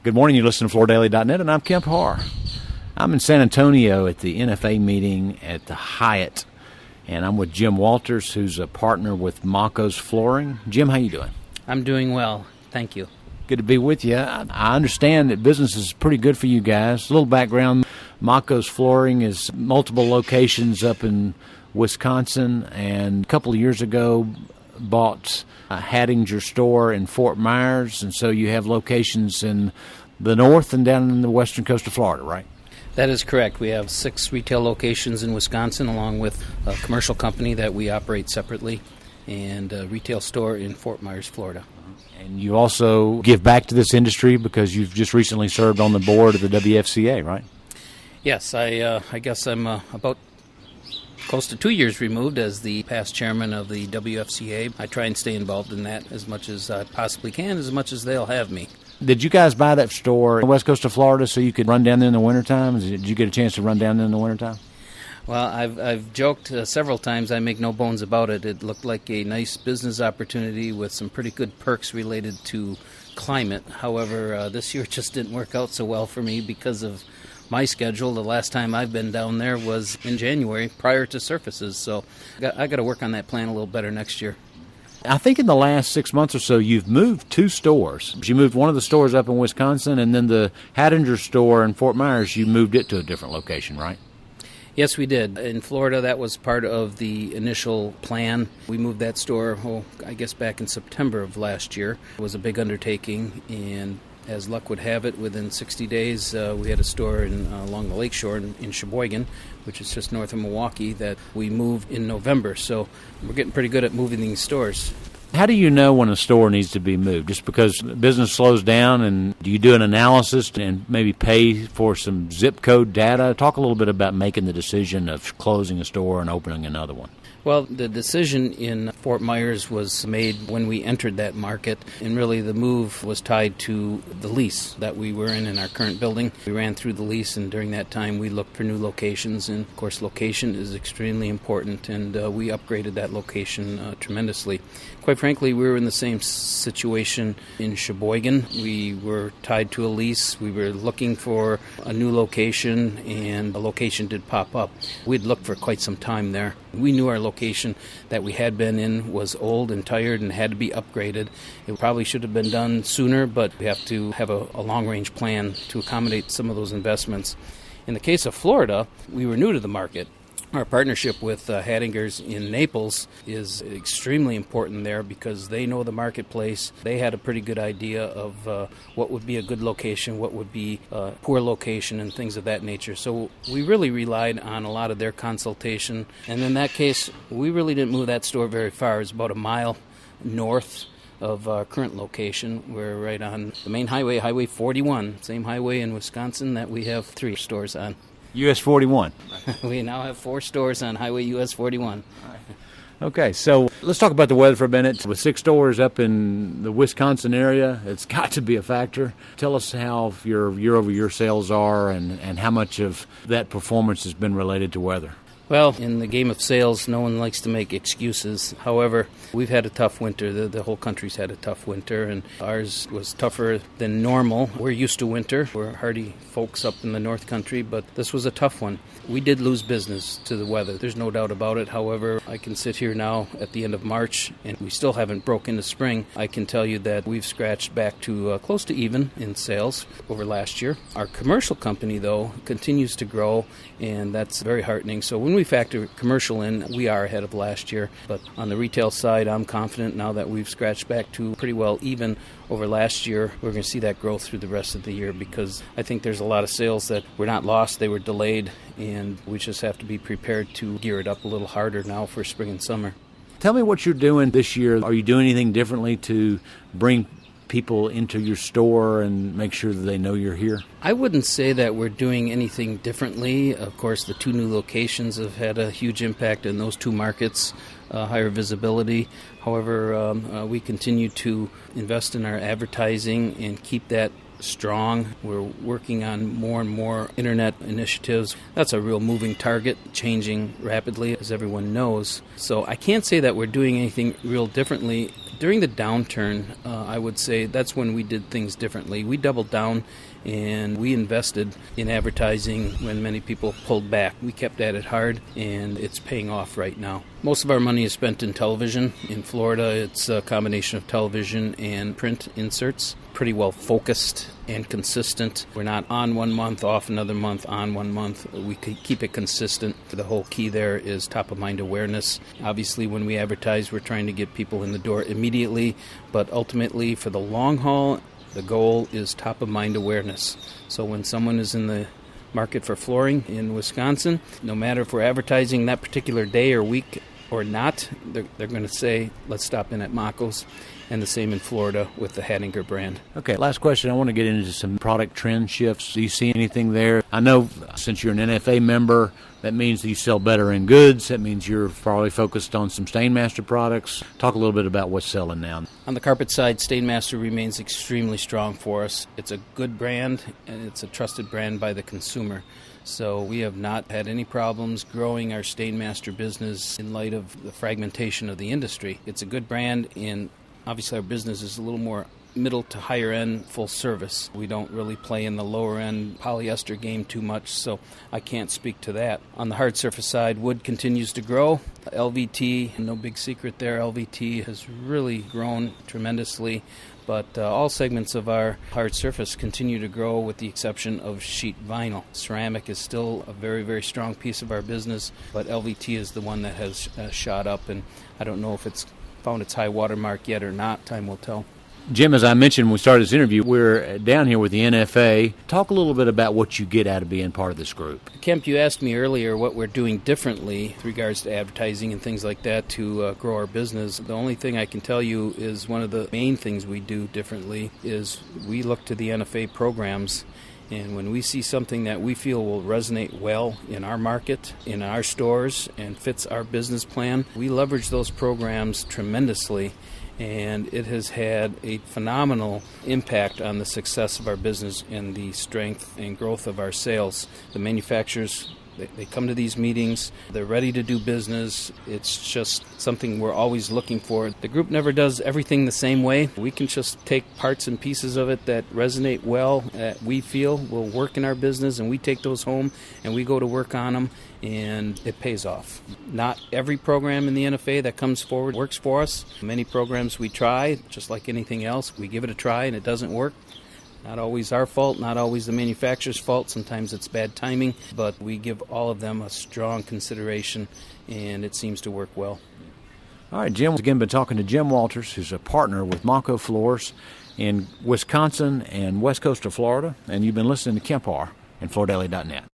Good morning. You listen to FloorDaily.net, and I'm Kemp Harr. I'm in San Antonio at the NFA meeting at the Hyatt, and I'm with Jim Walters, who's a partner with Macco's Flooring. Jim, how you doing? I'm doing well. Thank you. Good to be with you. I understand that business is pretty good for you guys. A little background, Macco's Flooring is multiple locations up in Wisconsin, and a couple of years ago bought a Hattinger store in Fort Myers, and so you have locations in the north and down in the western coast of Florida, right? That is correct. We have 6 retail locations in Wisconsin, along with a commercial company that we operate separately, and a retail store in Fort Myers, Florida. And you also give back to this industry because you've just recently served on the board of the WFCA, right? Yes, I guess I'm about close to 2 years removed as the past chairman of the WFCA. I try and stay involved in that as much as I possibly can, as much as they'll have me. Did you guys buy that store on the west coast of Florida so you could run down there in the wintertime? Did you get a chance to run down there in the wintertime? Well, I've joked several times, I make no bones about it. It looked like a nice business opportunity with some pretty good perks related to climate. However, this year just didn't work out so well for me because of my schedule. The last time I've been down there was in January prior to surfaces, so I got to work on that plan a little better next year. I think in the last 6 months or so, you've moved 2 stores. You moved one of the stores up in Wisconsin, and then the Hattinger store in Fort Myers, you moved it to a different location, right? Yes, we did. In Florida, that was part of the initial plan. We moved that store, I guess back in September of last year. It was a big undertaking, and as luck would have it, within 60 days, we had a store along the lakeshore in Sheboygan, which is just north of Milwaukee, that we moved in November. So we're getting pretty good at moving these stores. How do you know when a store needs to be moved? Just because business slows down, and do you do an analysis and maybe pay for some zip code data? Talk a little bit about making the decision of closing a store and opening another one. Well, the decision in Fort Myers was made when we entered that market, and really the move was tied to the lease that we were in our current building. We ran through the lease, and during that time we looked for new locations, and of course location is extremely important, and we upgraded that location tremendously. Quite frankly, we were in the same situation in Sheboygan. We were tied to a lease. We were looking for a new location, and a location did pop up. We'd looked for quite some time there. We knew our location that we had been in was old and tired and had to be upgraded. It probably should have been done sooner, but we have to have a long-range plan to accommodate some of those investments. In the case of Florida, we were new to the market. Our partnership with Hattingers in Naples is extremely important there because they know the marketplace. They had a pretty good idea of what would be a good location, what would be a poor location, and things of that nature. So we really relied on a lot of their consultation. And in that case, we really didn't move that store very far. It was about a mile north of our current location. We're right on the main highway, Highway 41, same highway in Wisconsin that we have 3 stores on. US 41. We now have 4 stores on Highway US 41. Okay, so let's talk about the weather for a minute. With 6 stores up in the Wisconsin area, it's got to be a factor. Tell us how your year-over-year sales are and how much of that performance has been related to weather. Well, in the game of sales, no one likes to make excuses. However, we've had a tough winter. The whole country's had a tough winter, and ours was tougher than normal. We're used to winter. We're hardy folks up in the North Country, but this was a tough one. We did lose business to the weather. There's no doubt about it. However, I can sit here now at the end of March, and we still haven't broken into spring. I can tell you that we've scratched back to close to even in sales over last year. Our commercial company, though, continues to grow, and that's very heartening. So when we factor commercial in, we are ahead of last year. But on the retail side, I'm confident now that we've scratched back to pretty well even over last year. We're going to see that growth through the rest of the year because I think there's a lot of sales that were not lost, they were delayed, and we just have to be prepared to gear it up a little harder now for spring and summer. Tell me what you're doing this year. Are you doing anything differently to bring people into your store and make sure that they know you're here? I wouldn't say that we're doing anything differently. Of course, the 2 new locations have had a huge impact in those 2 markets, higher visibility. However, we continue to invest in our advertising and keep that strong. We're working on more and more internet initiatives. That's a real moving target, changing rapidly, as everyone knows. So I can't say that we're doing anything real differently, During the downturn, I would say that's when we did things differently. We doubled down and we invested in advertising when many people pulled back. We kept at it hard, and it's paying off right now. Most of our money is spent in television. In Florida, it's a combination of television and print inserts. Pretty well focused and consistent. We're not on one month, off another month, on one month. We keep it consistent. The whole key there is top-of-mind awareness. Obviously, when we advertise, we're trying to get people in the door immediately, but ultimately, for the long haul, the goal is top-of-mind awareness. So when someone is in the market for flooring in Wisconsin, no matter if we're advertising that particular day or week or not, they're going to say, let's stop in at Macco's. And the same in Florida with the Hattinger brand. Okay, last question. I want to get into some product trend shifts. Do you see anything there? I know since you're an NFA member, that means that you sell better in goods. That means you're probably focused on some Stainmaster products. Talk a little bit about what's selling now. On the carpet side, Stainmaster remains extremely strong for us. It's a good brand, and it's a trusted brand by the consumer. So we have not had any problems growing our Stainmaster business in light of the fragmentation of the industry. It's a good brand, and obviously our business is a little more middle to higher end full service. We don't really play in the lower end polyester game too much, so I can't speak to that. On the hard surface side, wood continues to grow. LVT, no big secret there, LVT has really grown tremendously, but all segments of our hard surface continue to grow with the exception of sheet vinyl. Ceramic is still a very, very strong piece of our business, but LVT is the one that has shot up, and I don't know if it's found its high water mark yet or not. Time will tell. Jim, as I mentioned when we started this interview, we're down here with the NFA. Talk a little bit about what you get out of being part of this group. Kemp, you asked me earlier what we're doing differently with regards to advertising and things like that to grow our business. The only thing I can tell you is one of the main things we do differently is we look to the NFA programs. And when we see something that we feel will resonate well in our market, in our stores, and fits our business plan, we leverage those programs tremendously. And it has had a phenomenal impact on the success of our business and the strength and growth of our sales. The manufacturers, they come to these meetings, they're ready to do business. It's just something we're always looking for. The group never does everything the same way. We can just take parts and pieces of it that resonate well, that we feel will work in our business, and we take those home and we go to work on them, and it pays off. Not every program in the NFA that comes forward works for us. Many programs we try, just like anything else, we give it a try and it doesn't work. Not always our fault, not always the manufacturer's fault. Sometimes it's bad timing, but we give all of them a strong consideration, and it seems to work well. All right, Jim, again, been talking to Jim Walters, who's a partner with Macco Floors in Wisconsin and west coast of Florida, and you've been listening to Kemp Harr and FloorDaily.net.